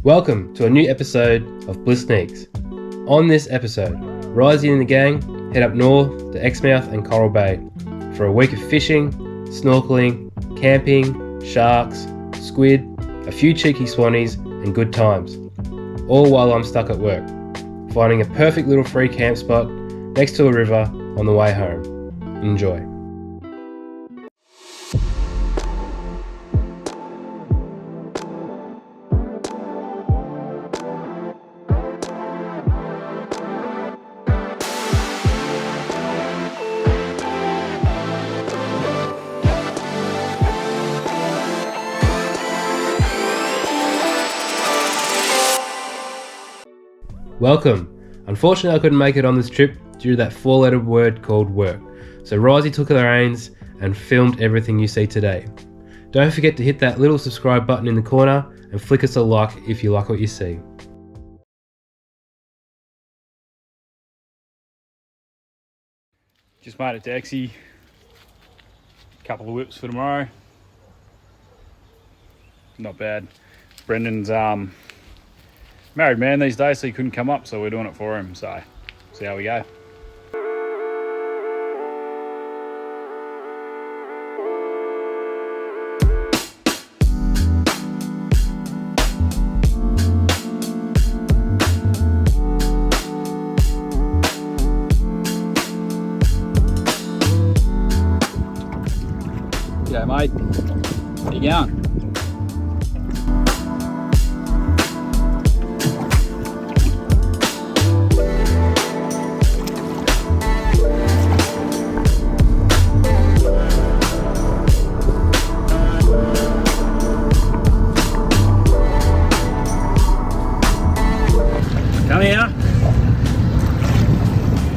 Welcome to a new episode of BlissNiques. On this episode, Risey and the gang head up north to Exmouth and Coral Bay for a week of fishing, snorkeling, camping, sharks, squid, a few cheeky swannies and good times. All while I'm stuck at work, finding a perfect little free camp spot next to a river on the way home. Enjoy. Welcome. Unfortunately, I couldn't make it on this trip due to that four-letter word called work. So Risey took the reins and filmed everything you see today. Don't forget to hit that little subscribe button in the corner and flick us a like if you like what you see. Just made it to Exie. Couple of whips for tomorrow. Not bad. Brendan's married man these days, so he couldn't come up, so we're doing it for him. So see how we go. Yeah, mate. How you going? Come here.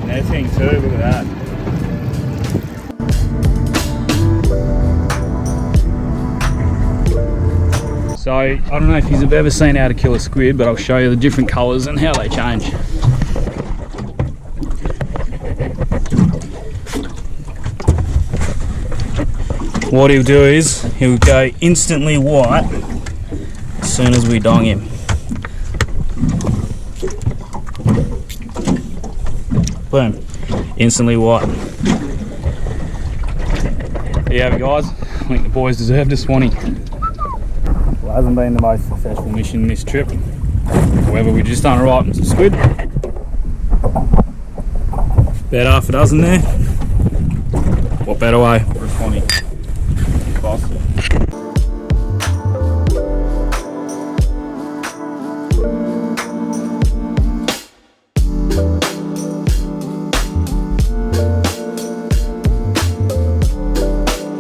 Netting too, look at that. So, I don't know if you've ever seen how to kill a squid, but I'll show you the different colours and how they change. What he'll do is, he'll go instantly white as soon as we dong him. Boom, instantly white. There you have it, guys. I think the boys deserved a swanee. Well, it hasn't been the most successful mission this trip. However, we just done alright with some squid. About half a dozen there. What better way for a swanee? Boss.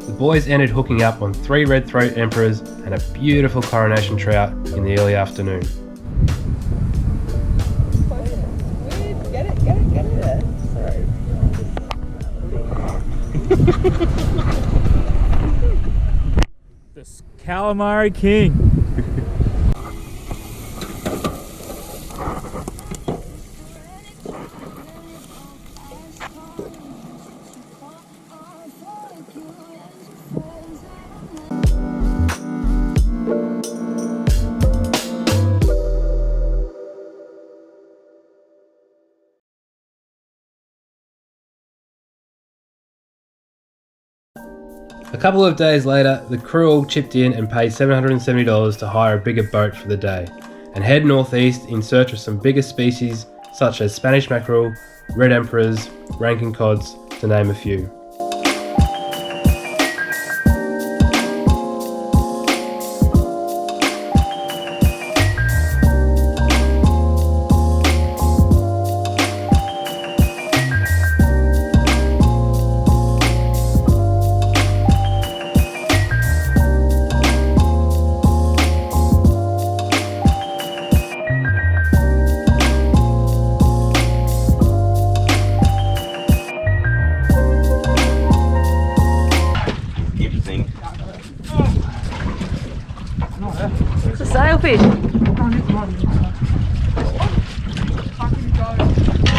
The boys ended hooking up on 3 red throat emperors and a beautiful coronation trout in the early afternoon. Get it. Sorry. The calamari king. A couple of days later, the crew all chipped in and paid $770 to hire a bigger boat for the day and head northeast in search of some bigger species such as Spanish mackerel, red emperors, rankin cods, to name a few. It's a sailfish.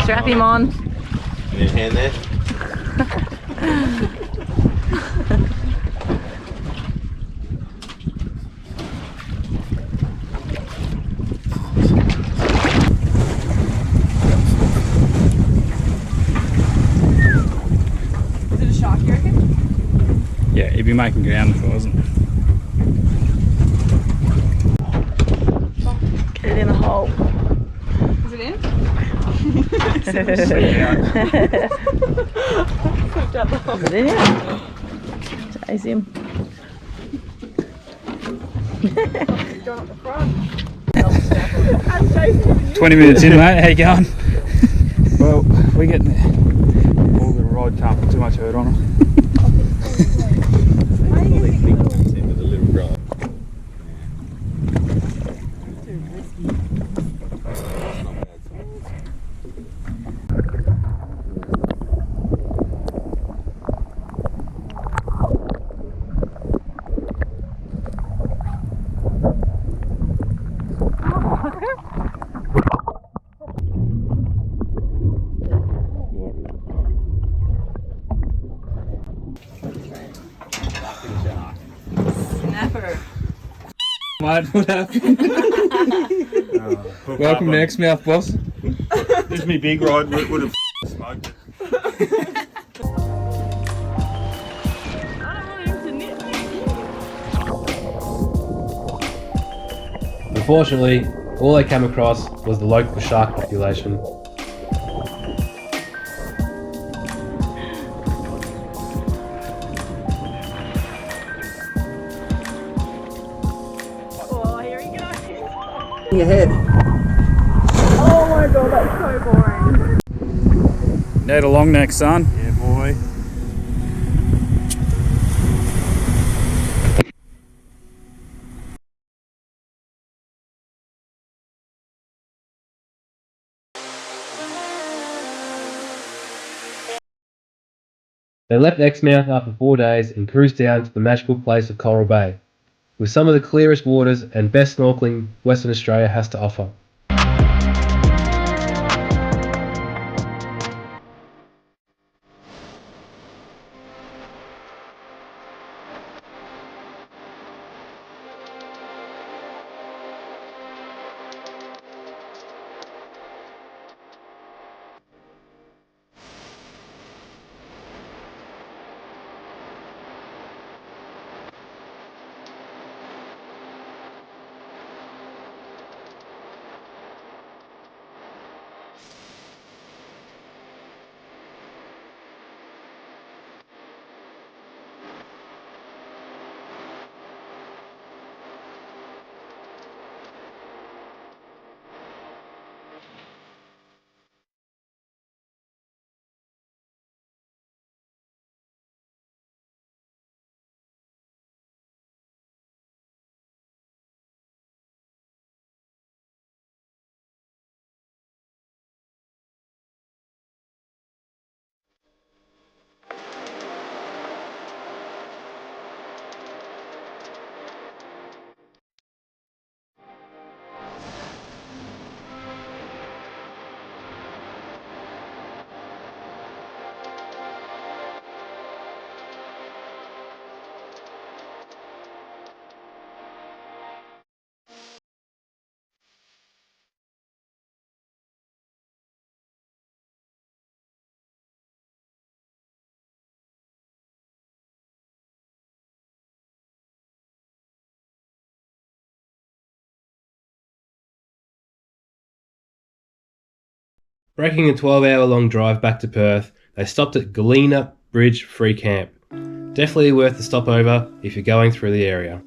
Strap him on. In your hand there. be making ground if it wasn't. Get it in the hole. Is it in? Is it in here? Chase him. 20 minutes in, mate. How you going? Well, we're getting there. All the rod can't put too much hurt on them. All these big ones into the little rod. Snapper. Mate, what happened? Welcome to Exmouth, boss. This is me big rod, would have smoked it. Unfortunately, all they came across was the local shark population. Oh, here he goes. Your head. Oh my god, that's so boring. Need a long neck, son. Yeah, boy. They left Exmouth after 4 days and cruised down to the magical place of Coral Bay, with some of the clearest waters and best snorkeling Western Australia has to offer. Breaking a 12-hour long drive back to Perth, they stopped at Galena Bridge Free Camp. Definitely worth the stopover if you're going through the area.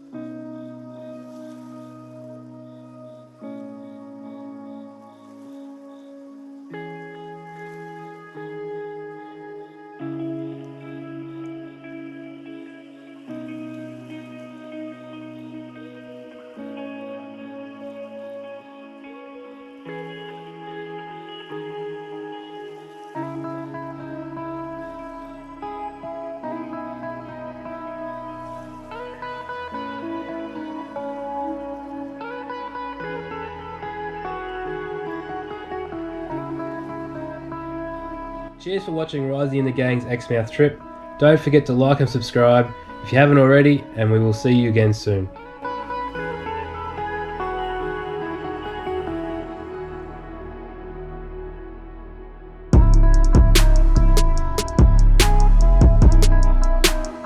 Cheers for watching Risey and the Gang's Exmouth trip. Don't forget to like and subscribe if you haven't already, and we will see you again soon.